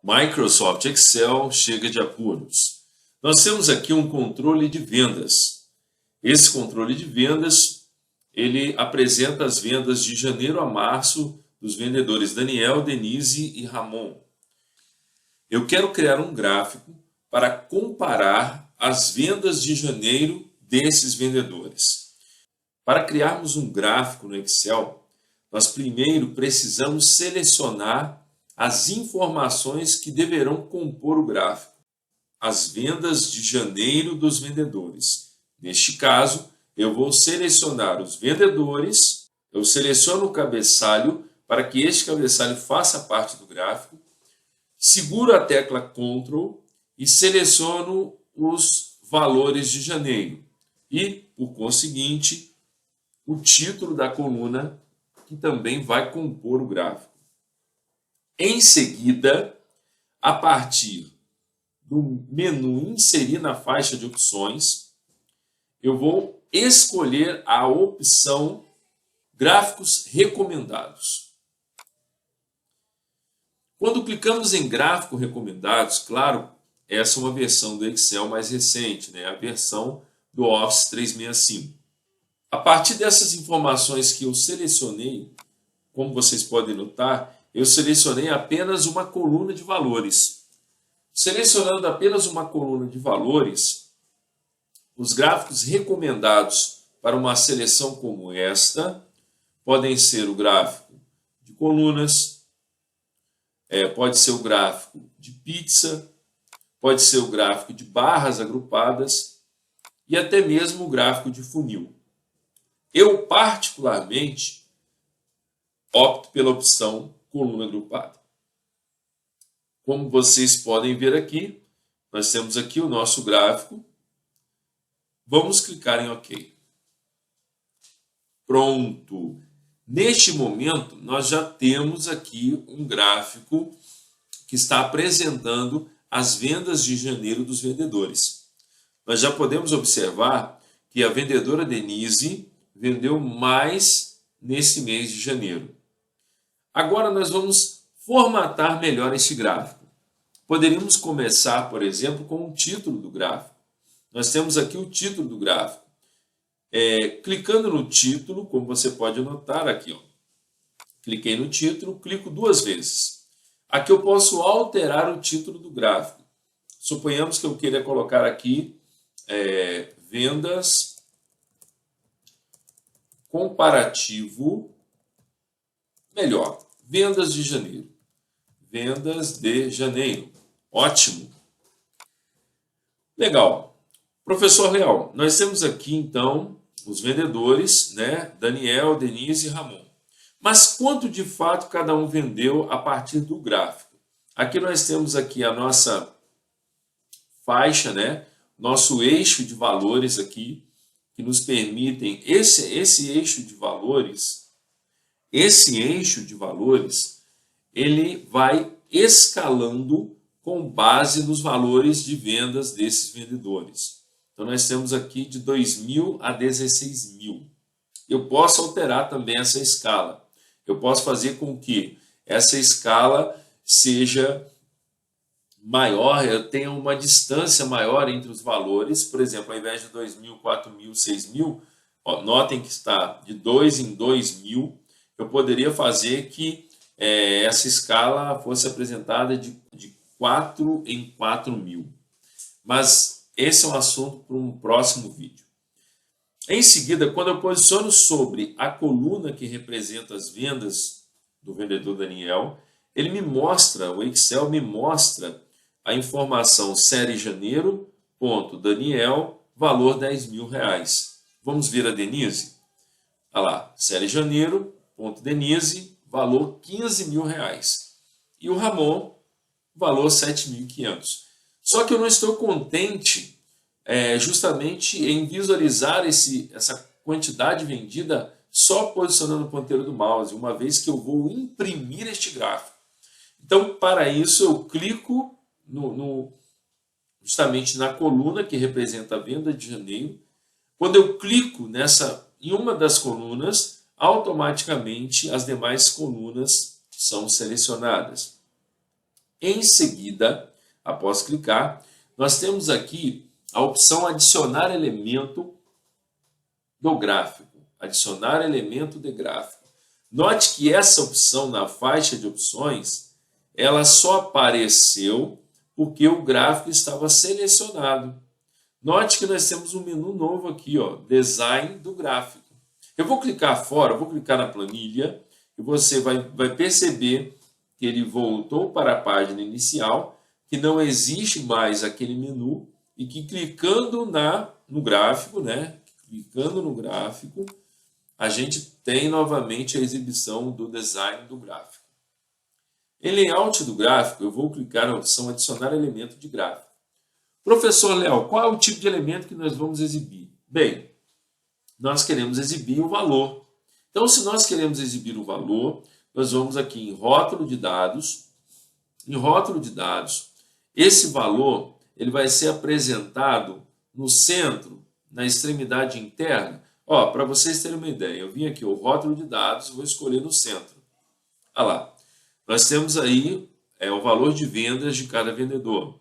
Microsoft Excel chega de apuros. Nós temos aqui um controle de vendas. Esse controle de vendas, ele apresenta as vendas de janeiro a março dos vendedores Daniel, Denise e Ramon. Eu quero criar um gráfico para comparar as vendas de janeiro desses vendedores. Para criarmos um gráfico no Excel, nós primeiro precisamos selecionar as informações que deverão compor o gráfico. As vendas de janeiro dos vendedores. Neste caso, eu vou selecionar os vendedores, eu seleciono o cabeçalho para que este cabeçalho faça parte do gráfico, seguro a tecla Ctrl e seleciono os valores de janeiro e, por conseguinte, o título da coluna que também vai compor o gráfico. Em seguida, a partir do menu Inserir na faixa de opções, eu vou escolher a opção Gráficos Recomendados. Quando clicamos em Gráficos Recomendados, claro, essa é uma versão do Excel mais recente, né? A versão do Office 365. A partir dessas informações que eu selecionei, como vocês podem notar, eu selecionei apenas uma coluna de valores. Selecionando apenas uma coluna de valores, os gráficos recomendados para uma seleção como esta podem ser o gráfico de colunas, pode ser o gráfico de pizza, pode ser o gráfico de barras agrupadas e até mesmo o gráfico de funil. Eu, particularmente, opto pela opção coluna agrupada. Como vocês podem ver aqui, nós temos aqui o nosso gráfico. Vamos clicar em OK. Pronto! Neste momento, nós já temos aqui um gráfico que está apresentando as vendas de janeiro dos vendedores. Nós já podemos observar que a vendedora Denise vendeu mais nesse mês de janeiro. Agora nós vamos formatar melhor este gráfico. Poderíamos começar, por exemplo, com o título do gráfico. Nós temos aqui o título do gráfico. Clicando no título, como você pode notar aqui, ó, cliquei no título, clico duas vezes. Aqui eu posso alterar o título do gráfico. Suponhamos que eu queira colocar aqui vendas comparativo melhor. Vendas de janeiro. Vendas de janeiro. Ótimo. Legal. Professor Leal, nós temos aqui então os vendedores, né? Daniel, Denise e Ramon. Mas quanto de fato cada um vendeu a partir do gráfico? Aqui nós temos aqui a nossa faixa, né? Nosso eixo de valores aqui, que nos permitem esse eixo de valores. Esse eixo de valores, ele vai escalando com base nos valores de vendas desses vendedores. Então, nós temos aqui de 2.000 a 16.000. Eu posso alterar também essa escala. Eu posso fazer com que essa escala seja maior, eu tenha uma distância maior entre os valores. Por exemplo, ao invés de 2.000, 4.000, 6.000, notem que está de 2 em 2.000. Eu poderia fazer que essa escala fosse apresentada de 4 em 4.000. Mas esse é um assunto para um próximo vídeo. Em seguida, quando eu posiciono sobre a coluna que representa as vendas do vendedor Daniel, ele me mostra, o Excel me mostra a informação série janeiro, ponto, Daniel, valor R$10.000. Vamos ver a Denise? Olha lá, série janeiro, ponto Denise, valor R$15.000. E o Ramon, valor 7.500. Só que eu não estou contente justamente em visualizar essa quantidade vendida só posicionando o ponteiro do mouse, uma vez que eu vou imprimir este gráfico. Então, para isso, eu clico justamente na coluna que representa a venda de janeiro. Quando eu clico em uma das colunas, automaticamente as demais colunas são selecionadas. Em seguida, após clicar, nós temos aqui a opção adicionar elemento do gráfico. Adicionar elemento de gráfico. Note que essa opção na faixa de opções, ela só apareceu porque o gráfico estava selecionado. Note que nós temos um menu novo aqui, ó, Design do gráfico. Eu vou clicar fora, vou clicar na planilha e você vai perceber que ele voltou para a página inicial, que não existe mais aquele menu e que clicando no gráfico, né? Clicando no gráfico, a gente tem novamente a exibição do design do gráfico. Em layout do gráfico, eu vou clicar na opção adicionar elemento de gráfico. Professor Léo, qual é o tipo de elemento que nós vamos exibir? Bem, nós queremos exibir o valor. Então, se nós queremos exibir o valor, nós vamos aqui em rótulo de dados. Em rótulo de dados, esse valor ele vai ser apresentado no centro, na extremidade interna. Ó, para vocês terem uma ideia, eu vim aqui o rótulo de dados, vou escolher no centro. Olha lá, nós temos aí o valor de vendas de cada vendedor.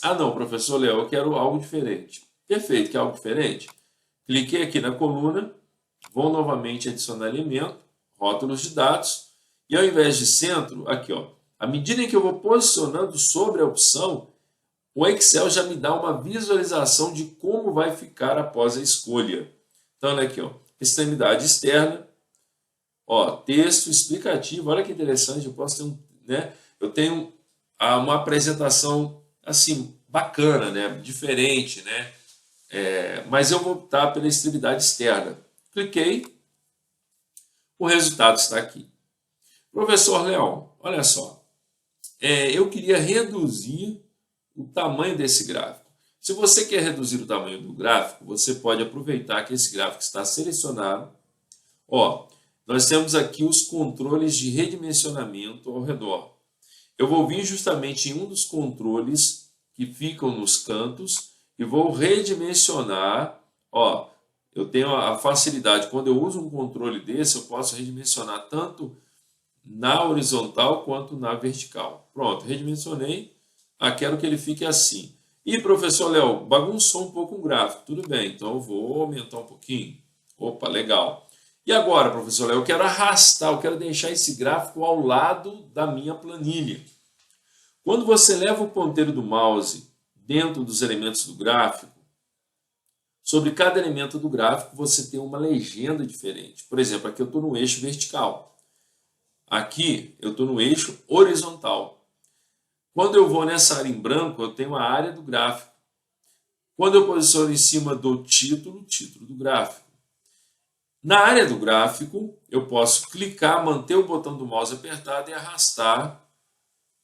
Ah não, professor Léo, eu quero algo diferente. Perfeito, quer algo diferente? Cliquei aqui na coluna, vou novamente adicionar elemento, rótulos de dados, e ao invés de centro, aqui ó, à medida em que eu vou posicionando sobre a opção, o Excel já me dá uma visualização de como vai ficar após a escolha. Então, olha aqui, ó, extremidade externa, ó, texto explicativo, olha que interessante, eu posso ter eu tenho uma apresentação assim bacana, né, diferente, né, mas eu vou optar pela extremidade externa. Cliquei, o resultado está aqui. Professor Leão, olha só, eu queria reduzir o tamanho desse gráfico. Se você quer reduzir o tamanho do gráfico, você pode aproveitar que esse gráfico está selecionado. Ó, nós temos aqui os controles de redimensionamento ao redor. Eu vou vir justamente em um dos controles que ficam nos cantos e vou redimensionar. Ó, eu tenho a facilidade, quando eu uso um controle desse, eu posso redimensionar tanto na horizontal quanto na vertical. Pronto, redimensionei. Quero que ele fique assim. E, professor Léo, bagunçou um pouco o gráfico. Tudo bem, então eu vou aumentar um pouquinho. Opa, legal. E agora, professor Léo, eu quero arrastar, eu quero deixar esse gráfico ao lado da minha planilha. Quando você leva o ponteiro do mouse dentro dos elementos do gráfico, sobre cada elemento do gráfico você tem uma legenda diferente. Por exemplo, aqui eu estou no eixo vertical. Aqui eu estou no eixo horizontal. Quando eu vou nessa área em branco, eu tenho a área do gráfico. Quando eu posiciono em cima do título, título do gráfico. Na área do gráfico, eu posso clicar, manter o botão do mouse apertado e arrastar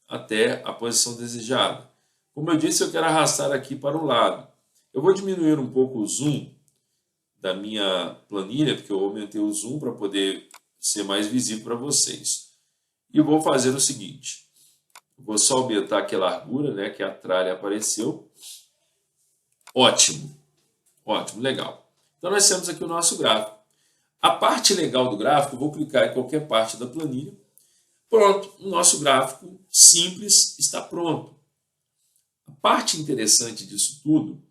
até a posição desejada. Como eu disse, eu quero arrastar aqui para o lado. Eu vou diminuir um pouco o zoom da minha planilha, porque eu aumentei o zoom para poder ser mais visível para vocês. E vou fazer o seguinte. Vou só aumentar aqui a largura, né, que a tralha apareceu. Ótimo. Ótimo, legal. Então, nós temos aqui o nosso gráfico. A parte legal do gráfico, vou clicar em qualquer parte da planilha. Pronto, o nosso gráfico simples está pronto. A parte interessante disso tudo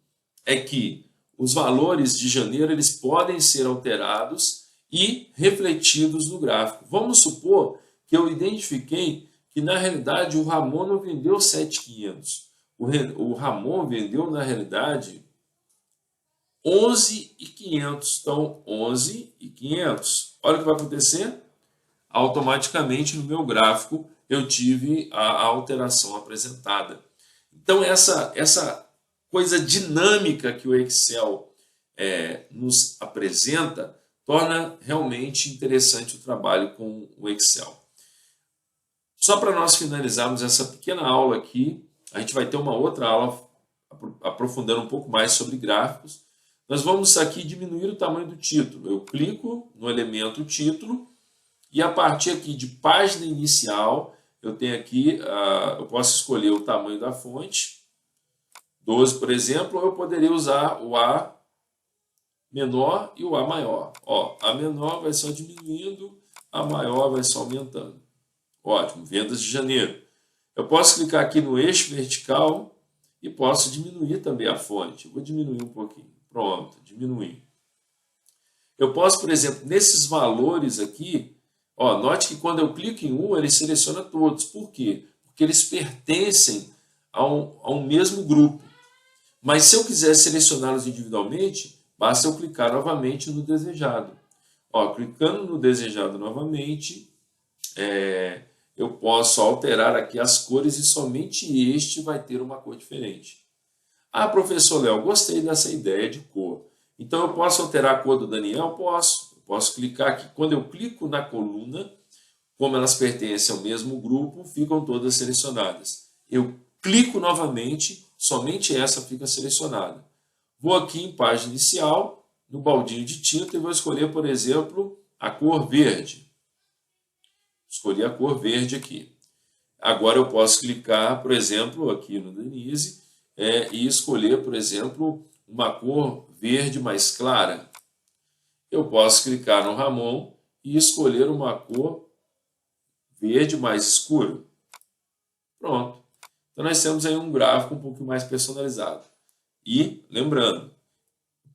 é que os valores de janeiro eles podem ser alterados e refletidos no gráfico. Vamos supor que eu identifiquei que na realidade o Ramon não vendeu 7.500. O Ramon vendeu na realidade 11.500. Então 11.500. Olha o que vai acontecer. Automaticamente no meu gráfico eu tive a alteração apresentada. Então essa coisa dinâmica que o Excel nos apresenta torna realmente interessante o trabalho com o Excel. Só para nós finalizarmos essa pequena aula aqui, a gente vai ter uma outra aula aprofundando um pouco mais sobre gráficos. Nós vamos aqui diminuir o tamanho do título. Eu clico no elemento título e a partir aqui de página inicial, eu tenho aqui, eu posso escolher o tamanho da fonte, 12 por exemplo, ou eu poderia usar o A menor e o A maior. Ó, A menor vai só diminuindo, A maior vai só aumentando. Ótimo, vendas de janeiro. Eu posso clicar aqui no eixo vertical e posso diminuir também a fonte. Eu vou diminuir um pouquinho. Pronto, diminuir. Eu posso, por exemplo, nesses valores aqui, ó, note que quando eu clico em um, ele seleciona todos. Por quê? Porque eles pertencem a um mesmo grupo. Mas se eu quiser selecioná-los individualmente, basta eu clicar novamente no desejado. Ó, clicando no desejado novamente, eu posso alterar aqui as cores e somente este vai ter uma cor diferente. Ah, professor Léo, gostei dessa ideia de cor. Então eu posso alterar a cor do Daniel? Posso. Eu posso clicar aqui. Quando eu clico na coluna, como elas pertencem ao mesmo grupo, ficam todas selecionadas. Eu clico novamente, somente essa fica selecionada. Vou aqui em página inicial, no baldinho de tinta, e vou escolher, por exemplo, a cor verde. Escolhi a cor verde aqui. Agora eu posso clicar, por exemplo, aqui no Denise, e escolher, por exemplo, uma cor verde mais clara. Eu posso clicar no Ramon e escolher uma cor verde mais escuro. Pronto. Então nós temos aí um gráfico um pouco mais personalizado. E, lembrando,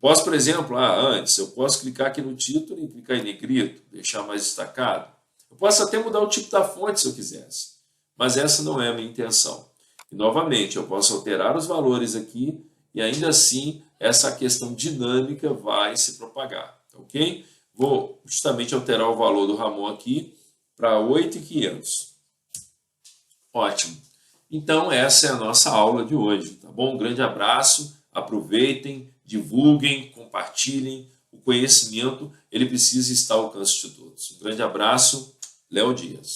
posso, por exemplo, antes, eu posso clicar aqui no título e clicar em negrito, deixar mais destacado. Eu posso até mudar o tipo da fonte se eu quisesse, mas essa não é a minha intenção. E, novamente, eu posso alterar os valores aqui e ainda assim essa questão dinâmica vai se propagar, ok? Vou justamente alterar o valor do Ramon aqui para 8.500. Ótimo. Então, essa é a nossa aula de hoje, tá bom? Um grande abraço, aproveitem, divulguem, compartilhem. O conhecimento, ele precisa estar ao alcance de todos. Um grande abraço, Léo Dias.